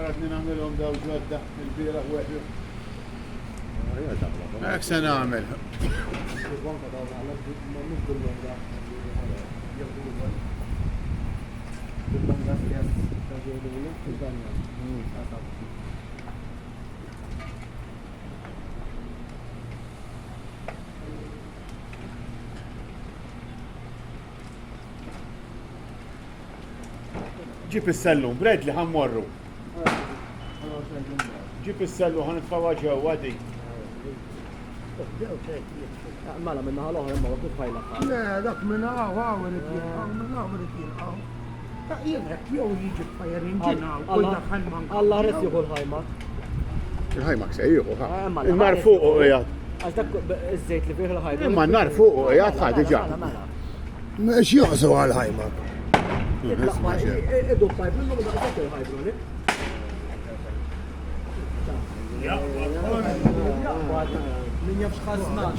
أردنا نعملهم ذا وجودة البيرة وحده. هيك سنعمل. جيب السلوم بريد اللي حنوروا. جيب السلوم هنتفرجها وادي. مالا منها الأخرى ما وقف هاي لا ذاك منها واورتين أو منها ورتين أو يذهب يوم يجي طيرين جنا وكل خن الله رسي يقول هاي ما هاي ماكس ايوه النار فوق يا قصدك الزيت اللي فيه الهاي اما النار فوق يا خالد جا ماشي يعصوا على الهاي ما ادو طيب لما بدك تاكل هاي بروني من يفشخ 12